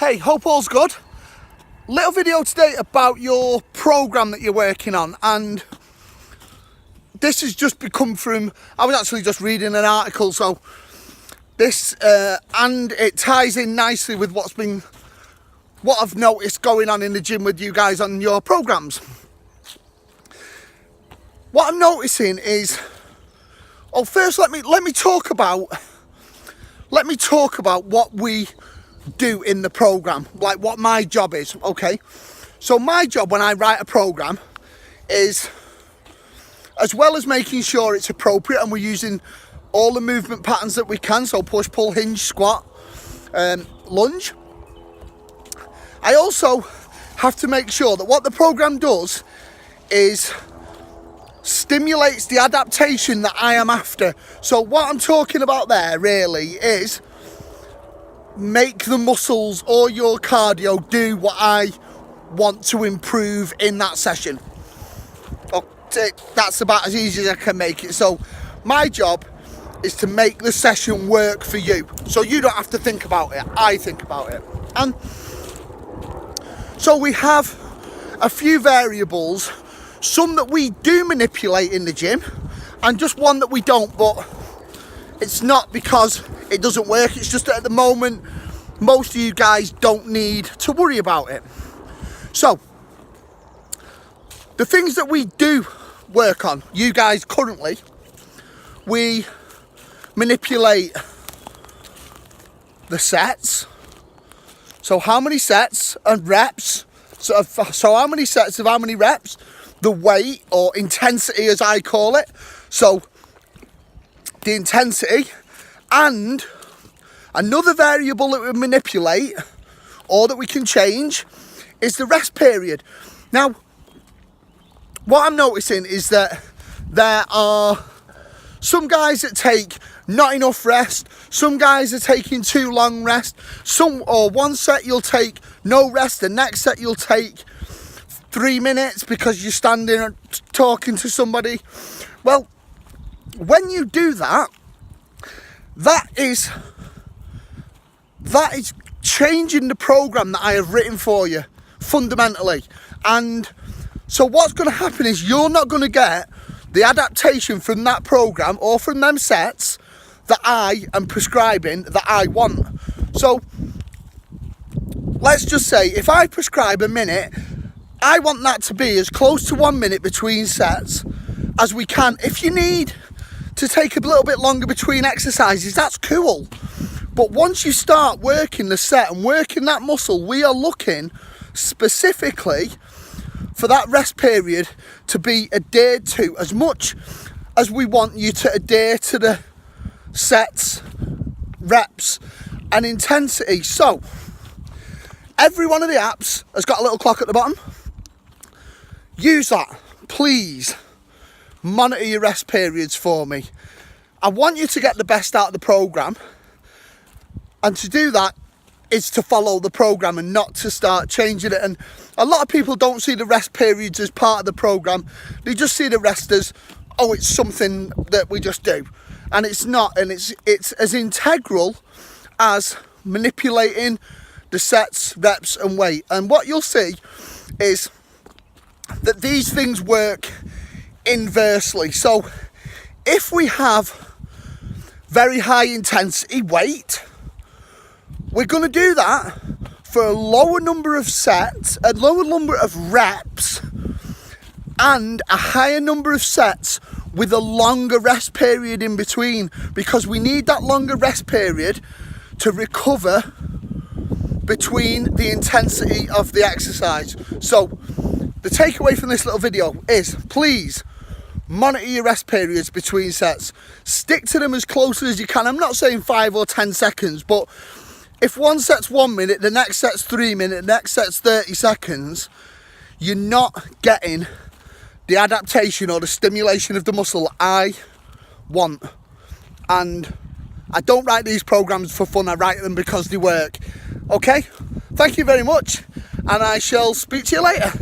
Hey, hope all's good. Little video today about your program that you're working on, and this has just become from, I was actually just reading an article, so this and it ties in nicely with what I've noticed going on in the gym with you guys on your programs. What I'm noticing is, first let me talk about what we do in the program, like what my job is. Okay, so my job when I write a program is, as well as making sure it's appropriate and we're using all the movement patterns that we can, so push, pull, hinge, squat, lunge, I also have to make sure that what the program does is stimulates the adaptation that I am after. So what I'm talking about there really is make the muscles or your cardio do what I want to improve in that session. Okay, that's about as easy as I can make it. So my job is to make the session work for you, so you don't have to think about it, I think about it. And so we have a few variables, some that we do manipulate in the gym and just one that we don't, but it's not because it doesn't work, it's just that at the moment most of you guys don't need to worry about it. So the things that we do work on, you guys currently, we manipulate the sets, so how many sets and reps, so how many sets of how many reps, the weight or intensity as I call it, so the intensity, and another variable that we manipulate or that we can change is the rest period. Now what I'm noticing is that there are some guys that take not enough rest, some guys are taking too long rest, one set you'll take no rest, the next set you'll take 3 minutes because you're standing and talking to somebody. Well, when you do that, that is changing the program that I have written for you fundamentally. And so what's going to happen is you're not going to get the adaptation from that program or from them sets that I am prescribing that I want. So let's just say if I prescribe a minute, I want that to be as close to 1 minute between sets as we can. If you need to take a little bit longer between exercises, that's cool. But once you start working the set and working that muscle, we are looking specifically for that rest period to be adhered to as much as we want you to adhere to the sets, reps and intensity. So every one of the apps has got a little clock at the bottom. Use that. Please monitor your rest periods for me. I want you to get the best out of the program, and to do that is to follow the program and not to start changing it. And a lot of people don't see the rest periods as part of the program. They just see the rest as, oh, it's something that we just do, and it's not. And it's as integral as manipulating the sets, reps and weight. And what you'll see is that these things work inversely. So if we have very high intensity weight, we're going to do that for a lower number of sets, a lower number of reps and a higher number of sets with a longer rest period in between, because we need that longer rest period to recover between the intensity of the exercise. So the takeaway from this little video is, please monitor your rest periods between sets. Stick to them as closely as you can. I'm not saying 5 or 10 seconds, but if one set's 1 minute, the next set's 3 minutes, the next set's 30 seconds, you're not getting the adaptation or the stimulation of the muscle I want. And I don't write these programs for fun, I write them because they work. Okay, thank you very much, and I shall speak to you later.